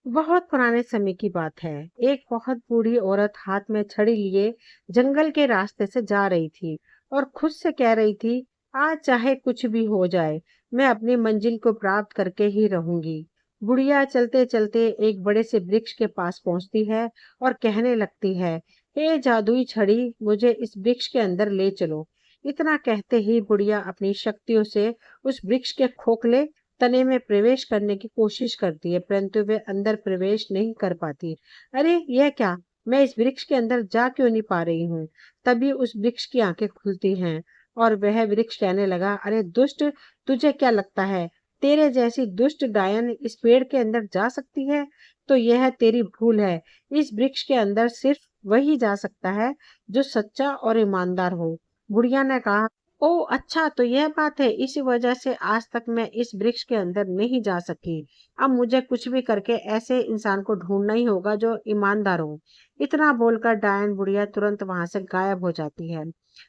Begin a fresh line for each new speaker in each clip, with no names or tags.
बहुत पुराने समय की बात है। एक बहुत बूढ़ी औरत हाथ में छड़ी लिए जंगल के रास्ते से जा रही थी और खुद से कह रही थी, आज चाहे कुछ भी हो जाए, मैं अपनी मंजिल को प्राप्त करके ही रहूंगी। बुढ़िया चलते चलते एक बड़े से वृक्ष के पास पहुंचती है और कहने लगती है, हे जादुई छड़ी, मुझे इस वृक्ष के अंदर ले चलो। इतना कहते ही बुढ़िया अपनी शक्तियों से उस वृक्ष के खोखले तने में प्रवेश करने की कोशिश करती है, परंतु वे अंदर प्रवेश नहीं कर पाती। अरे यह क्या, मैं इस वृक्ष के अंदर जा क्यों नहीं पा रही हूँ। तभी उस वृक्ष की आंखें खुलती हैं और वह वृक्ष कहने लगा, अरे दुष्ट, तुझे क्या लगता है तेरे जैसी दुष्ट डायन इस पेड़ के अंदर जा सकती है? तो यह तेरी भूल है। इस वृक्ष के अंदर सिर्फ वही जा सकता है जो सच्चा और ईमानदार हो। बुढ़िया ने कहा, ओह अच्छा, तो यह बात है, इसी वजह से आज तक मैं इस वृक्ष के अंदर नहीं जा सकी। अब मुझे कुछ भी करके ऐसे इंसान को ढूंढना ही होगा जो ईमानदार हो। इतना बोलकर डायन बुढ़िया तुरंत वहां से गायब हो जाती है।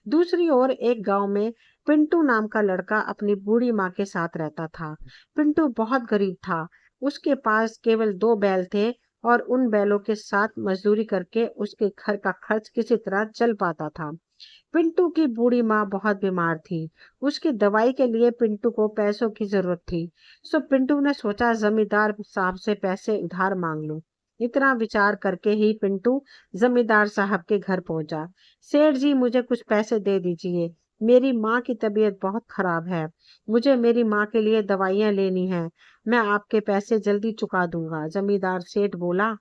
दूसरी ओर एक गांव में पिंटू नाम का लड़का अपनी बूढ़ी माँ के साथ रहता था। पिंटू बहुत गरीब था। उसके पास केवल 2 बैल थे और उन बैलों के साथ मजदूरी करके उसके घर का खर्च किसी तरह चल पाता था। पिंटू की बूढ़ी माँ बहुत बीमार थी। उसकी दवाई के लिए पिंटू को पैसों की जरूरत थी। सो पिंटू ने सोचा जमींदार साहब से पैसे उधार मांग लो। इतना विचार करके ही पिंटू जमींदार साहब के घर पहुंचा। सेठ जी, मुझे कुछ पैसे दे दीजिए। मेरी माँ की तबीयत बहुत खराब है। मुझे मेरी माँ के लिए दवाइयाँ लेनी है। मैं आपके पैसे जल्दी चुका दूंगा। जमींदार सेठ बोला,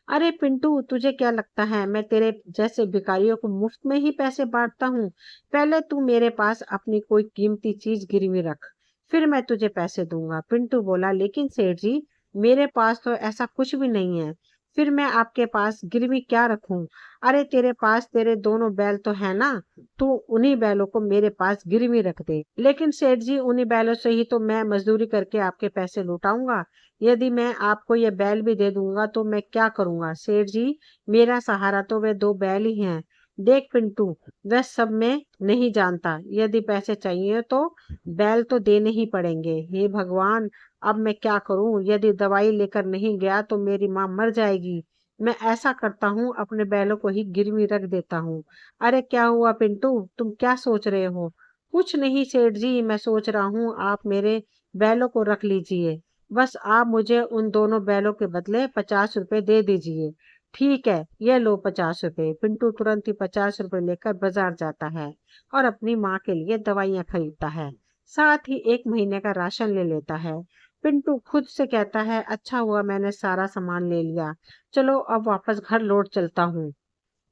अरे पिंटू, तुझे क्या लगता है मैं तेरे जैसे भिखारियों को मुफ्त में ही पैसे बांटता हूँ? पहले तू मेरे पास अपनी कोई कीमती चीज गिरवी रख, फिर मैं तुझे पैसे दूंगा। पिंटू बोला, लेकिन सेठ जी, मेरे पास तो ऐसा कुछ भी नहीं है। फिर मैं आपके पास गिरवी क्या रखूं? अरे तेरे पास तेरे दोनों बैल तो है ना, तू उन्हीं बैलों को मेरे पास गिरवी रख दे। लेकिन सेठ जी, उन्हीं बैलों से ही तो मैं मजदूरी करके आपके पैसे लौटाऊंगा। यदि मैं आपको ये बैल भी दे दूंगा तो मैं क्या करूंगा? सेठ जी, मेरा सहारा तो वे 2 बैल ही हैं। देख पिंटू, वह सब मैं नहीं जानता। यदि पैसे चाहिए तो बैल तो देने ही पड़ेंगे। हे भगवान, अब मैं क्या करूं? यदि दवाई लेकर नहीं गया तो मेरी माँ मर जाएगी। मैं ऐसा करता हूँ, अपने बैलों को ही गिरवी रख देता हूँ। अरे क्या हुआ पिंटू, तुम क्या सोच रहे हो? कुछ नहीं सेठ जी, मैं सोच रहा हूँ आप मेरे बैलों को रख लीजिए। बस आप मुझे उन दोनों बैलों के बदले 50 रुपए दे दीजिए। ठीक है, ये लो 50 रुपए। पिंटू तुरंत ही 50 रुपए लेकर बाजार जाता है और अपनी माँ के लिए दवाइयाँ खरीदता है। साथ ही 1 महीने का राशन ले लेता है। पिंटू खुद से कहता है, अच्छा हुआ मैंने सारा सामान ले लिया। चलो अब वापस घर लौट चलता हूँ।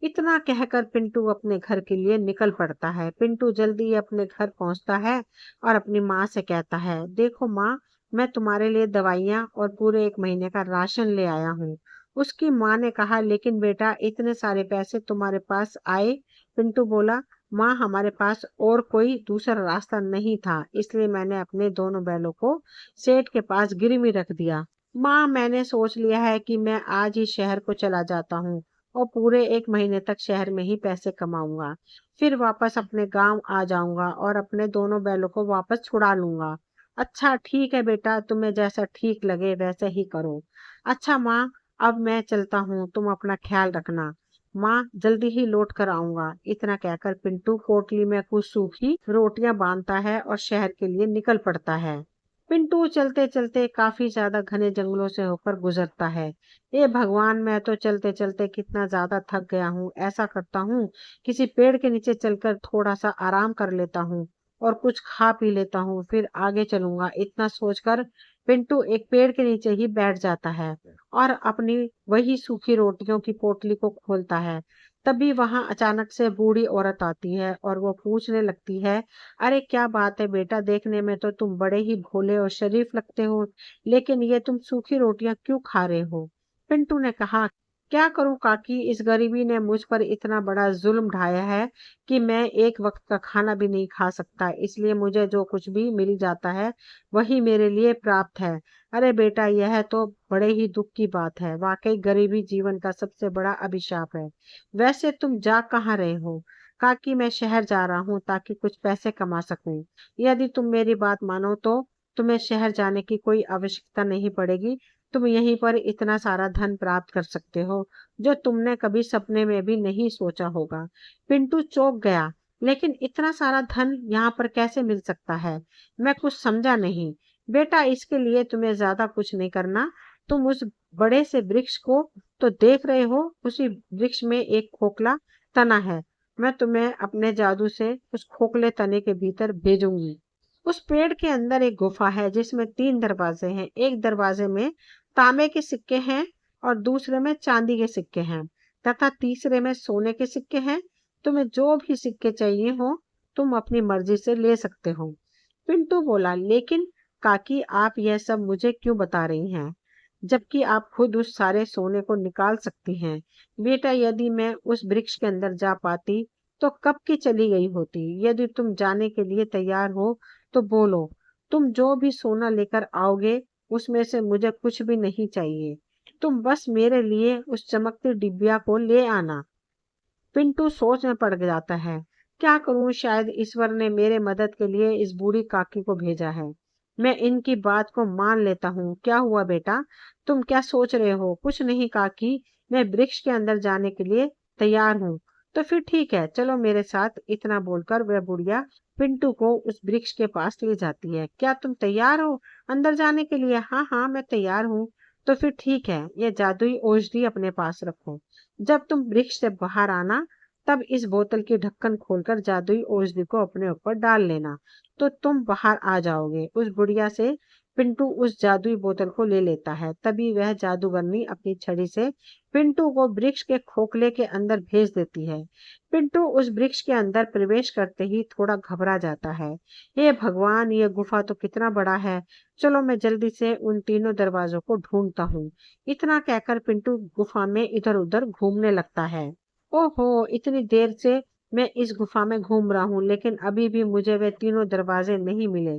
इतना कहकर पिंटू अपने घर के लिए निकल पड़ता है। पिंटू जल्दी ही अपने घर पहुंचता है और अपनी माँ से कहता है, देखो माँ, मैं तुम्हारे लिए दवाइयाँ और पूरे 1 महीने का राशन ले आया हूँ। उसकी माँ ने कहा, लेकिन बेटा, इतने सारे पैसे तुम्हारे पास आए? पिंटू बोला, माँ, हमारे पास और कोई दूसरा रास्ता नहीं था, इसलिए मैंने अपने दोनों बैलों को सेठ के पास गिरवी रख दिया। माँ, मैंने सोच लिया है कि मैं आज ही शहर को चला जाता हूँ और पूरे 1 महीने तक शहर में ही पैसे कमाऊंगा। फिर वापस अपने गांव आ जाऊंगा और अपने दोनों बैलों को वापस छुड़ा लूंगा। अच्छा ठीक है बेटा, तुम्हें जैसा ठीक लगे वैसे ही करो। अच्छा माँ, अब मैं चलता हूँ, तुम अपना ख्याल रखना। माँ, जल्दी ही लौट कर आऊंगा। इतना कहकर पिंटू पोटली में कुछ सूखी रोटियां बांधता है और शहर के लिए निकल पड़ता है। पिंटू चलते चलते काफी ज्यादा घने जंगलों से होकर गुजरता है। हे भगवान, मैं तो चलते चलते कितना ज्यादा थक गया हूँ। ऐसा करता हूँ, किसी पेड़ के नीचे चलकर थोड़ा सा आराम कर लेता हूँ और कुछ खा पी लेता हूँ, फिर आगे चलूंगा। इतना सोचकर पिंटू एक पेड़ के नीचे ही बैठ जाता है और अपनी वही सूखी रोटियों की पोटली को खोलता है। तभी वहां अचानक से बूढ़ी औरत आती है और वो पूछने लगती है, अरे क्या बात है बेटा, देखने में तो तुम बड़े ही भोले और शरीफ लगते हो, लेकिन ये तुम सूखी रोटियां क्यों खा रहे हो? पिंटू ने कहा, क्या करूं काकी, इस गरीबी ने मुझ पर इतना बड़ा जुल्म ढाया है कि मैं एक वक्त का खाना भी नहीं खा सकता, इसलिए मुझे जो कुछ भी मिल जाता है वही मेरे लिए प्राप्त है। अरे बेटा, यह तो बड़े ही दुख की बात है। वाकई गरीबी जीवन का सबसे बड़ा अभिशाप है। वैसे तुम जा कहाँ रहे हो? काकी, मैं शहर जा रहा हूँ ताकि कुछ पैसे कमा सकूं। यदि तुम मेरी बात मानो तो तुम्हें शहर जाने की कोई आवश्यकता नहीं पड़ेगी। तुम यहीं पर इतना सारा धन प्राप्त कर सकते हो जो तुमने कभी सपने में भी नहीं सोचा होगा। पिंटू चौंक गया। लेकिन इतना सारा धन यहाँ पर कैसे मिल सकता है? मैं कुछ समझा नहीं। बेटा, इसके लिए तुम्हें ज्यादा कुछ नहीं करना। तुम उस बड़े से वृक्ष को तो देख रहे हो? उसी वृक्ष में एक खोखला तना है। मैं तुम्हें अपने जादू से उस खोखले तने के भीतर भेजूंगी। उस पेड़ के अंदर एक गुफा है जिसमें 3 दरवाजे हैं। एक दरवाजे में तांबे के सिक्के हैं और दूसरे में चांदी के सिक्के हैं तथा तीसरे में सोने के सिक्के हैं। तुम्हें जो भी सिक्के चाहिए हो तुम अपनी मर्जी से ले सकते हो। पिंटू बोला, लेकिन काकी, आप यह सब मुझे क्यों बता रही हैं जबकि आप खुद उस सारे सोने को निकाल सकती हैं? बेटा, यदि मैं उस वृक्ष के अंदर जा पाती तो कब की चली गई होती। यदि तुम जाने के लिए तैयार हो तो बोलो। तुम जो भी सोना लेकर आओगे उसमें से मुझे कुछ भी नहीं चाहिए। तुम बस मेरे लिए उस चमकती डिबिया को ले आना। पिंटू सोच में पड़ जाता है। क्या करूं? शायद ईश्वर ने मेरे मदद के लिए इस बूढ़ी काकी को भेजा है। मैं इनकी बात को मान लेता हूँ। क्या हुआ बेटा? तुम क्या सोच रहे हो? कुछ नहीं काकी, मैं वृक्ष के अंदर जाने के लिए तैयार हूँ। तो फिर ठीक है, चलो मेरे साथ। इतना बोलकर वह बुढ़िया पिंटू को उस वृक्ष के पास ले जाती है। क्या तुम तैयार हो अंदर जाने के लिए? हाँ हाँ, मैं तैयार हूँ। तो फिर ठीक है, ये जादुई औषधि अपने पास रखो। जब तुम वृक्ष से बाहर आना तब इस बोतल की ढक्कन खोलकर जादुई औषधि को अपने ऊपर डाल लेना तो तुम बाहर आ जाओगे। उस बुढ़िया से पिंटू उस जादुई बोतल को ले लेता है। तभी वह जादूगरनी अपनी छड़ी से पिंटू को वृक्ष के खोखले के अंदर भेज देती है। पिंटू उस वृक्ष के अंदर प्रवेश करते ही थोड़ा घबरा जाता है। हे भगवान, ये गुफा तो कितना बड़ा है। चलो मैं जल्दी से उन तीनों दरवाजों को ढूंढता हूँ। इतना कहकर पिंटू गुफा में इधर उधर घूमने लगता है। ओहो, इतनी देर से मैं इस गुफा में घूम रहा हूँ लेकिन अभी भी मुझे वे तीनों दरवाजे नहीं मिले।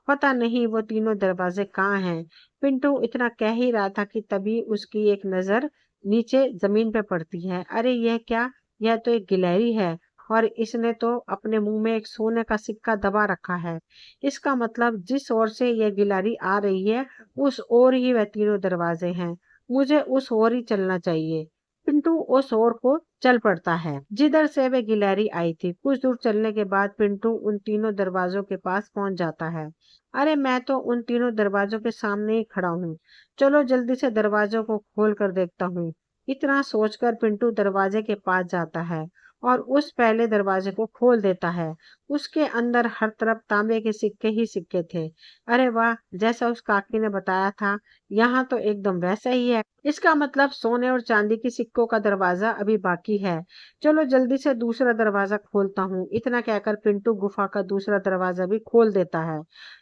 पता नहीं वो तीनों दरवाजे कहाँ हैं। पिंटू इतना कह ही रहा था कि तभी उसकी एक नजर नीचे जमीन पे पड़ती है। अरे यह क्या? यह तो एक गिलहरी है और इसने तो अपने मुंह में एक सोने का सिक्का दबा रखा है। इसका मतलब जिस ओर से यह गिलहरी आ रही है उस ओर ही वह तीनों दरवाजे हैं। मुझे उस ओर ही चलना चाहिए। पिंटू उस ओर को चल पड़ता है जिधर से वह गिलहरी आई थी। कुछ दूर चलने के बाद पिंटू उन तीनों दरवाजों के पास पहुंच जाता है। अरे, मैं तो उन तीनों दरवाजों के सामने ही खड़ा हूँ। चलो जल्दी से दरवाजों को खोल कर देखता हूँ। इतना सोचकर पिंटू दरवाजे के पास जाता है और उस पहले दरवाजे को खोल देता है। उसके अंदर हर तरफ तांबे के सिक्के ही सिक्के थे। अरे वाह, जैसा उस काकी ने बताया था यहाँ तो एकदम वैसा ही है। इसका मतलब सोने और चांदी के सिक्कों का दरवाजा अभी बाकी है। चलो जल्दी से दूसरा दरवाजा खोलता हूँ। इतना कहकर पिंटू गुफा का दूसरा दरवाजा भी खोल देता है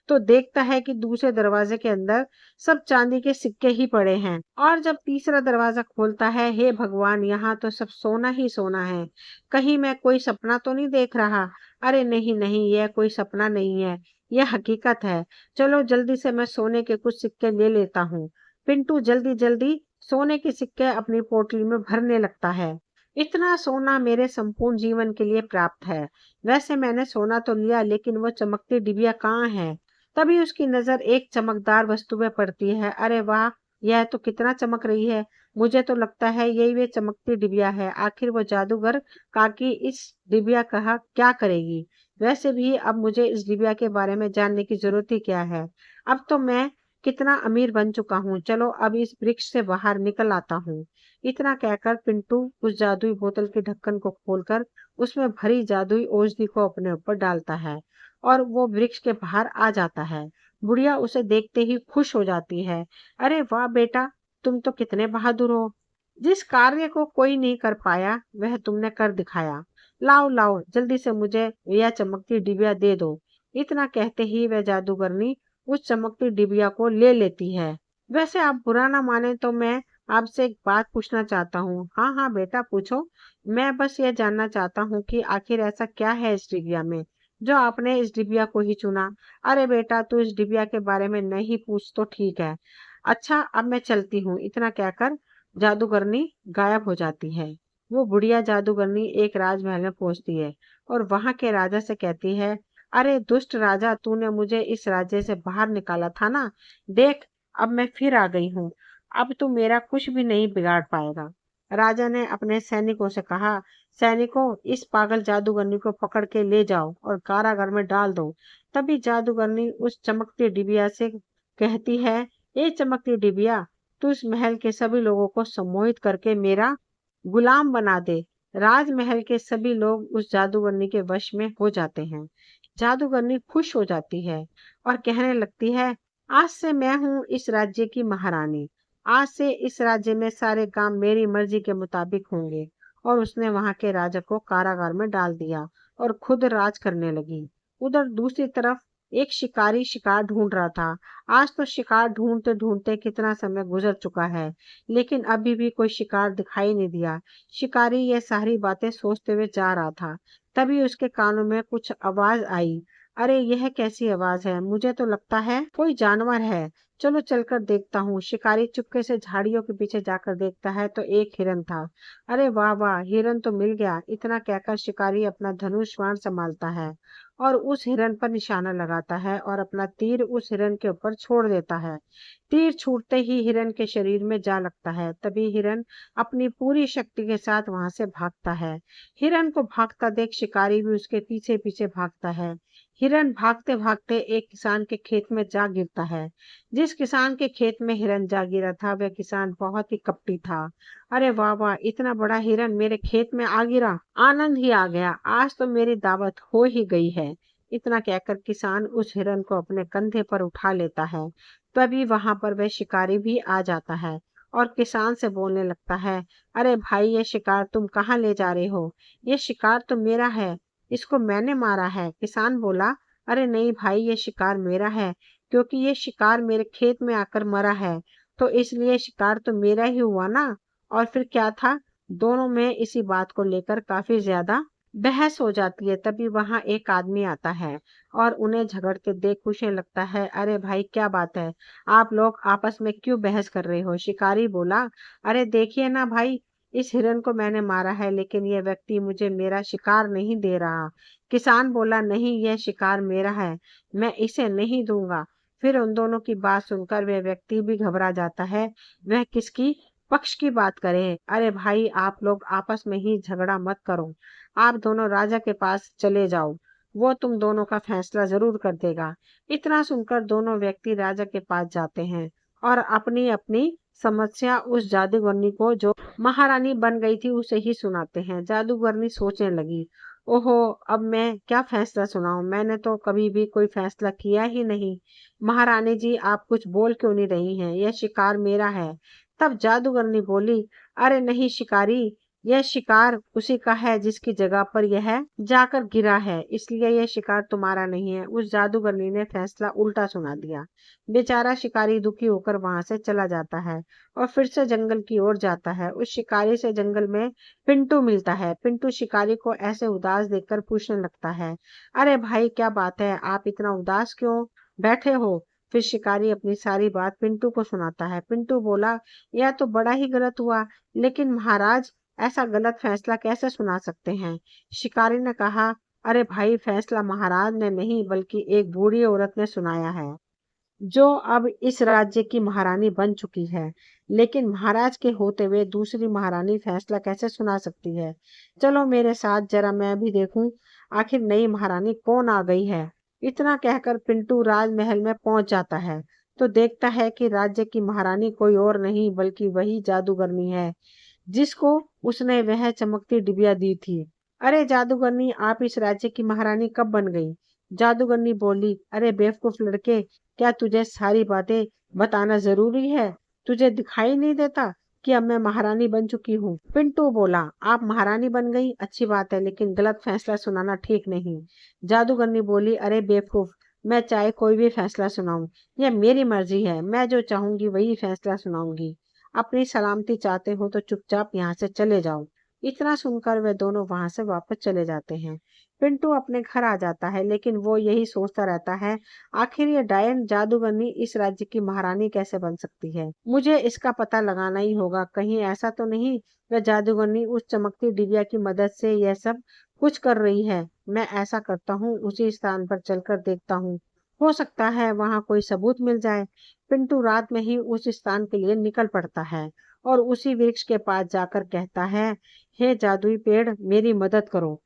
तो देखता है कि दूसरे दरवाजे के अंदर सब चांदी के सिक्के ही पड़े हैं। और जब तीसरा दरवाजा खोलता है, हे भगवान, यहाँ तो सब सोना ही सोना है। कहीं मैं कोई सपना तो नहीं देख रहा? अरे नहीं नहीं, यह कोई सपना नहीं है, यह हकीकत है। चलो जल्दी से मैं सोने के कुछ सिक्के ले लेता हूँ। पिंटू जल्दी जल्दी सोने के सिक्के अपनी पोटली में भरने लगता है। इतना सोना मेरे संपूर्ण जीवन के लिए प्राप्त है। वैसे मैंने सोना तो लिया लेकिन वो चमकती डिबिया कहाँ है? तभी उसकी नजर एक चमकदार वस्तु पे पड़ती है। अरे वाह, यह तो कितना चमक रही है। मुझे तो लगता है यही वे चमकती डिबिया है। आखिर वो जादूगर काकी इस डिबिया का क्या करेगी? वैसे भी अब मुझे इस डिबिया के बारे में जानने की जरूरत ही क्या है। अब तो मैं कितना अमीर बन चुका हूँ। चलो अब इस वृक्ष से बाहर निकल आता हूँ। इतना कहकर पिंटू उस जादुई बोतल के ढक्कन को खोलकर उसमें भरी जादुई औषधि को अपने ऊपर डालता है और वो वृक्ष के बाहर आ जाता है। बुढ़िया उसे देखते ही खुश हो जाती है। अरे वाह बेटा, तुम तो कितने बहादुर हो। जिस कार्य को कोई नहीं कर पाया वह तुमने कर दिखाया। लाओ लाओ, जल्दी से मुझे यह चमकती डिबिया दे दो। इतना कहते ही वह जादूगरनी उस चमकती डिबिया को ले लेती है। वैसे आप बुरा ना माने तो मैं आपसे एक बात पूछना चाहता हूँ। हाँ हाँ बेटा, पूछो। मैं बस ये जानना चाहता हूँ कि आखिर ऐसा क्या है इस डिबिया में जो आपने इस डिबिया को ही चुना। अरे बेटा, तू इस डिबिया के बारे में नहीं पूछ तो ठीक है। अच्छा, अब मैं चलती हूँ। इतना कहकर जादूगरनी गायब हो जाती है। वो बुढ़िया जादूगरनी एक राजमहल में पहुंचती है और वहां के राजा से कहती है, अरे दुष्ट राजा, तूने मुझे इस राज्य से बाहर निकाला था ना। देख, अब मैं फिर आ गई हूँ। अब तू मेरा कुछ भी नहीं बिगाड़ पाएगा। राजा ने अपने सैनिकों से कहा, सैनिकों, इस पागल जादूगरनी को पकड़ के ले जाओ और कारागार में डाल दो। तभी जादूगरनी उस चमकती डिबिया से कहती है, ए चमकती डिबिया, तू इस महल के सभी लोगों को सम्मोहित करके मेरा गुलाम बना दे। राजमहल के सभी लोग उस जादूगरनी के वश में हो जाते हैं। जादूगरनी खुश हो जाती है और कहने लगती है, आज से मैं हूँ इस राज्य की महारानी। आज से इस राज्य में सारे काम मेरी मर्जी के मुताबिक होंगे। और उसने वहां के राजा को कारागार में डाल दिया और खुद राज करने लगी। उधर दूसरी तरफ एक शिकारी शिकार ढूंढ रहा था। आज तो शिकार ढूंढते ढूंढते कितना समय गुजर चुका है, लेकिन अभी भी कोई शिकार दिखाई नहीं दिया। शिकारी ये सारी बातें सोचते हुए जा रहा था। तभी उसके कानों में कुछ आवाज आई। अरे, यह कैसी आवाज है? मुझे तो लगता है कोई जानवर है। चलो चलकर देखता हूँ। शिकारी चुपके से झाड़ियों के पीछे जाकर देखता है तो एक हिरन था। अरे वाह वाह, हिरन तो मिल गया। इतना कहकर शिकारी अपना धनुष बाण संभालता है और उस हिरन पर निशाना लगाता है और अपना तीर उस हिरन के ऊपर छोड़ देता है। तीर छूटते ही हिरन के शरीर में जा लगता है। तभी हिरन अपनी पूरी शक्ति के साथ वहां से भागता है। हिरन को भागता देख शिकारी भी उसके पीछे पीछे भागता है। हिरन भागते भागते एक किसान के खेत में जा गिरता है। जिस किसान के खेत में हिरन जा गिरा था वह किसान बहुत ही कपटी था। अरे वाह वाह, इतना बड़ा हिरन मेरे खेत में आ गिरा, आनंद ही आ गया। आज तो मेरी दावत हो ही गई है। इतना कहकर किसान उस हिरन को अपने कंधे पर उठा लेता है। तभी वहां पर वह शिकारी भी आ जाता है और किसान से बोलने लगता है, अरे भाई, ये शिकार तुम कहाँ ले जा रहे हो? ये शिकार तो मेरा है, इसको मैंने मारा है। किसान बोला, अरे नहीं भाई, ये शिकार मेरा है, क्योंकि ये शिकार मेरे खेत में आकर मरा है, तो इसलिए शिकार तो मेरा ही हुआ ना। और फिर क्या था, दोनों में इसी बात को लेकर काफी ज्यादा बहस हो जाती है। तभी वहां एक आदमी आता है और उन्हें झगड़ते देख पूछने लगता है, अरे भाई, क्या बात है? आप लोग आपस में क्यों बहस कर रहे हो? शिकारी बोला, अरे देखिए ना भाई, इस हिरन को मैंने मारा है, लेकिन यह व्यक्ति मुझे मेरा शिकार नहीं दे रहा। किसान बोला, नहीं, यह शिकार मेरा है, मैं इसे नहीं दूंगा। फिर उन दोनों की बात सुनकर वह व्यक्ति भी घबरा जाता है। वह किसकी पक्ष की बात करे? अरे भाई, आप लोग आपस में ही झगड़ा मत करो, आप दोनों राजा के पास चले जाओ, वो तुम दोनों का फैसला जरूर कर देगा। इतना सुनकर दोनों व्यक्ति राजा के पास जाते हैं और अपनी अपनी समस्या उस जादूगरनी को, जो महारानी बन गई थी, उसे ही सुनाते हैं। जादूगरनी सोचने लगी, ओहो, अब मैं क्या फैसला सुनाऊं? मैंने तो कभी भी कोई फैसला किया ही नहीं। महारानी जी, आप कुछ बोल क्यों नहीं रही हैं? यह शिकार मेरा है। तब जादूगरनी बोली, अरे नहीं शिकारी, यह शिकार उसी का है जिसकी जगह पर यह जाकर गिरा है, इसलिए यह शिकार तुम्हारा नहीं है। उस जादूगरनी ने फैसला उल्टा सुना दिया। बेचारा शिकारी दुखी होकर वहां से चला जाता है और फिर से जंगल की ओर जाता है। उस शिकारी से जंगल में पिंटू मिलता है। पिंटू शिकारी को ऐसे उदास देखकर पूछने लगता है, अरे भाई, क्या बात है? आप इतना उदास क्यों बैठे हो? फिर शिकारी अपनी सारी बात पिंटू को सुनाता है। पिंटू बोला, यह तो बड़ा ही गलत हुआ, लेकिन महाराज, ऐसा गलत फैसला कैसे सुना सकते हैं? शिकारी ने कहा, अरे भाई, फैसला महाराज ने नहीं बल्कि एक बूढ़ी औरत ने सुनाया है, जो अब इस राज्य की महारानी बन चुकी है। लेकिन महाराज के होते हुए दूसरी महारानी फैसला कैसे सुना सकती है? चलो मेरे साथ, जरा मैं भी देखूं आखिर नई महारानी कौन आ गई है। इतना कहकर पिंटू राजमहल में पहुंच जाता है तो देखता है कि राज्य की महारानी कोई और नहीं बल्कि वही जादूगरनी है जिसको उसने वह चमकती डिबिया दी थी। अरे जादूगरनी, आप इस राज्य की महारानी कब बन गई? जादूगरनी बोली, अरे बेवकूफ लड़के, क्या तुझे सारी बातें बताना जरूरी है? तुझे दिखाई नहीं देता कि अब मैं महारानी बन चुकी हूँ? पिंटू बोला, आप महारानी बन गई, अच्छी बात है, लेकिन गलत फैसला सुनाना ठीक नहीं। जादूगरनी बोली, अरे बेवकूफ, मैं चाहे कोई भी फैसला सुनाऊं, यह मेरी मर्जी है, मैं जो चाहूंगी वही फैसला सुनाऊंगी। अपनी सलामती चाहते हो तो चुपचाप यहाँ से चले जाओ। इतना सुनकर वे दोनों वहां से वापस चले जाते हैं। पिंटू अपने घर आ जाता है, लेकिन वो यही सोचता रहता है, आखिर ये डायन जादूगरनी इस राज्य की महारानी कैसे बन सकती है? मुझे इसका पता लगाना ही होगा। कहीं ऐसा तो नहीं वह जादूगरनी उस चमकती डिबिया की मदद से यह सब कुछ कर रही है। मैं ऐसा करता हूँ, उसी स्थान पर चलकर देखता हूँ, हो सकता है वहां कोई सबूत मिल जाए। पिंटू रात में ही उस स्थान के लिए निकल पड़ता है और उसी वृक्ष के पास जाकर कहता है, हे जादुई पेड़, मेरी मदद करो।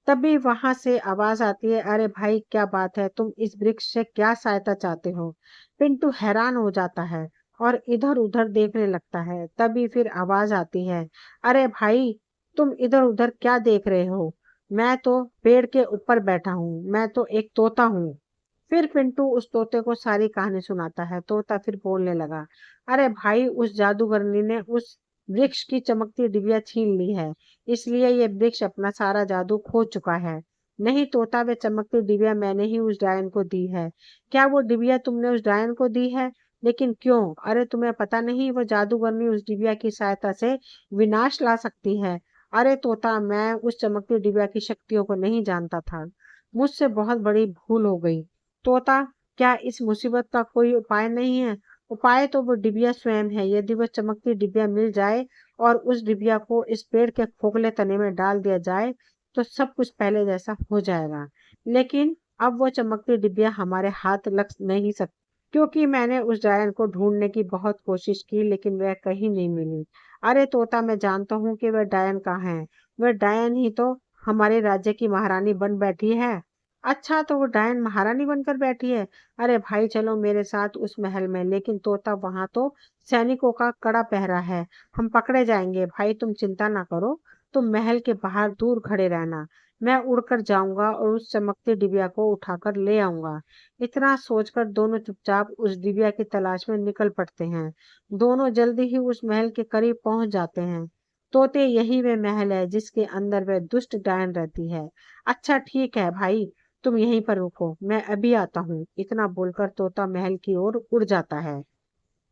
तभी वहां से आवाज आती है, अरे भाई क्या बात है, तुम इस वृक्ष से क्या सहायता चाहते हो? पिंटू हैरान हो जाता है और इधर उधर देखने लगता है। तभी फिर आवाज आती है, अरे भाई, तुम इधर उधर क्या देख रहे हो? मैं तो पेड़ के ऊपर बैठा हूँ, मैं तो एक तोता हूँ। फिर पिंटू उस तोते को सारी कहानी सुनाता है। तोता फिर बोलने लगा, अरे भाई, उस जादूगरनी ने उस वृक्ष की चमकती डिबिया छीन ली है, इसलिए ये वृक्ष अपना सारा जादू खो चुका है। नहीं तोता, वे चमकती डिबिया मैंने ही उस डायन को दी है। क्या वो डिबिया तुमने उस डायन को दी है? लेकिन क्यों? अरे तुम्हें पता नहीं, वो जादूगरनी उस डिबिया की सहायता से विनाश ला सकती है। अरे तोता, मैं उस चमकती डिबिया की शक्तियों को नहीं जानता था, मुझसे बहुत बड़ी भूल हो गई। तोता, क्या इस मुसीबत का कोई उपाय नहीं है? उपाय तो वो डिबिया स्वयं है। यदि वो चमकती डिबिया मिल जाए और उस डिबिया को इस पेड़ के खोखले तने में डाल दिया जाए तो सब कुछ पहले जैसा हो जाएगा। लेकिन अब वो चमकती डिबिया हमारे हाथ लग नहीं सकती, क्योंकि मैंने उस डायन को ढूंढने की बहुत कोशिश की, लेकिन वह कहीं नहीं मिली। अरे तोता, मैं जानता हूँ कि वह डायन कहाँ है। वह डायन ही तो हमारे राज्य की महारानी बन बैठी है। अच्छा, तो वो डायन महारानी बनकर बैठी है? अरे भाई, चलो मेरे साथ उस महल में। लेकिन तोता, वहां तो सैनिकों का कड़ा पहरा है, हम पकड़े जाएंगे। भाई तुम चिंता ना करो, तुम महल के बाहर दूर खड़े रहना, मैं उड़कर जाऊंगा और उस चमकती डिबिया को उठाकर ले आऊंगा। इतना सोचकर दोनों चुपचाप उस डिबिया की तलाश में निकल पड़ते हैं। दोनों जल्दी ही उस महल के करीब पहुंच जाते हैं। तोते, यही वे महल है जिसके अंदर वह दुष्ट डायन रहती है। अच्छा ठीक है भाई, तुम यहीं पर रुको, मैं अभी आता हूँ। इतना बोलकर तोता महल की ओर उड़ जाता है।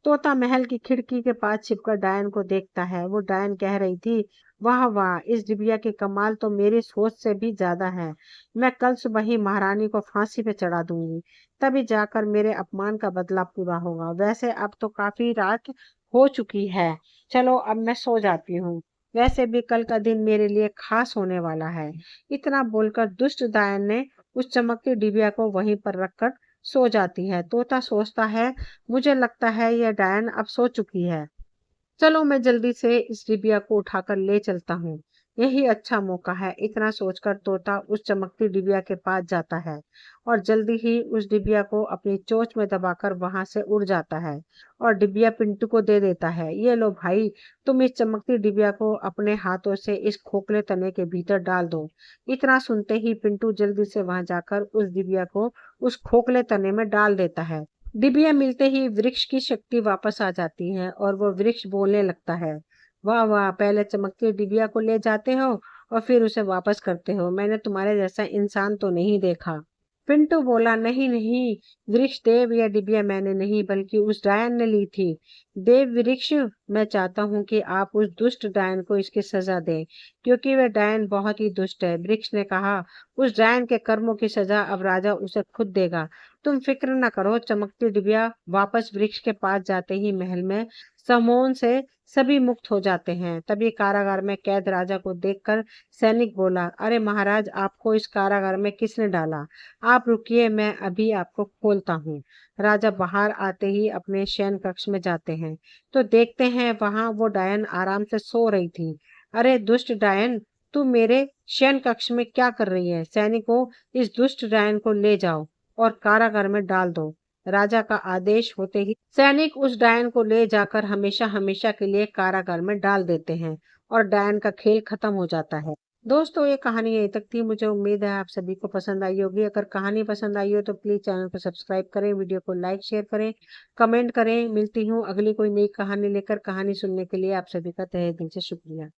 तोता महल की खिड़की के पास छिपकर डायन को देखता है। वो डायन कह रही थी, वाह वाह, इस डिबिया के कमाल तो मेरी सोच से भी ज्यादा है। मैं कल सुबह ही महारानी को फांसी पे चढ़ा दूंगी, तभी जाकर मेरे अपमान का बदला पूरा होगा। वैसे अब तो काफी रात हो चुकी है, चलो अब मैं सो जाती हूँ। वैसे भी कल का दिन मेरे लिए खास होने वाला है। इतना बोलकर दुष्ट डायन ने उस चमकती डिबिया को वहीं पर रखकर सो जाती है। तोता सोचता है, मुझे लगता है यह डायन अब सो चुकी है, चलो मैं जल्दी से इस डिबिया को उठाकर ले चलता हूँ, यही अच्छा मौका है। इतना सोचकर तोता उस चमकती डिबिया के पास जाता है और जल्दी ही उस डिबिया को अपनी चोंच में दबाकर वहां से उड़ जाता है और डिबिया पिंटू को दे देता है। ये लो भाई, तुम इस चमकती डिबिया को अपने हाथों से इस खोखले तने के भीतर डाल दो। इतना सुनते ही पिंटू जल्दी से वहां जाकर उस डिबिया को उस खोखले तने में डाल देता है। डिबिया मिलते ही वृक्ष की शक्ति वापस आ जाती है और वो वृक्ष बोलने लगता है, वाह वाह, पहले चमकती डिबिया को ले जाते हो और फिर उसे वापस करते हो, मैंने तुम्हारे जैसा इंसान तो नहीं देखा। पिंटू बोला, नहीं नहीं वृक्ष देव, यह डिबिया मैंने नहीं बल्कि उस डायन ने ली थी। देव वृक्ष, मैं चाहता हूँ कि आप उस दुष्ट डायन को इसकी सजा दें, क्योंकि वह डायन बहुत ही दुष्ट है। वृक्ष ने कहा, उस डायन के कर्मों की सजा अब राजा उसे खुद देगा, तुम फिक्र न करो। चमकती डिबिया वापस वृक्ष के पास जाते ही महल में समोन से सभी मुक्त हो जाते हैं। तभी कारागार में कैद राजा को देखकर सैनिक बोला, अरे महाराज, आपको इस कारागार में किसने डाला? आप रुकिए, मैं अभी आपको खोलता हूँ। राजा बाहर आते ही अपने शयन कक्ष में जाते हैं तो देखते हैं वहां वो डायन आराम से सो रही थी। अरे दुष्ट डायन, तू मेरे शयन कक्ष में क्या कर रही है? सैनिकों, इस दुष्ट डायन को ले जाओ और कारागार में डाल दो। राजा का आदेश होते ही सैनिक उस डायन को ले जाकर हमेशा हमेशा के लिए कारागार में डाल देते हैं और डायन का खेल खत्म हो जाता है। दोस्तों, ये कहानी यहीं तक थी। मुझे उम्मीद है आप सभी को पसंद आई होगी। अगर कहानी पसंद आई हो तो प्लीज चैनल को सब्सक्राइब करें, वीडियो को लाइक शेयर करें, कमेंट करें। मिलती हूँ अगली कोई नई कहानी लेकर। कहानी सुनने के लिए आप सभी का तहे दिल से शुक्रिया।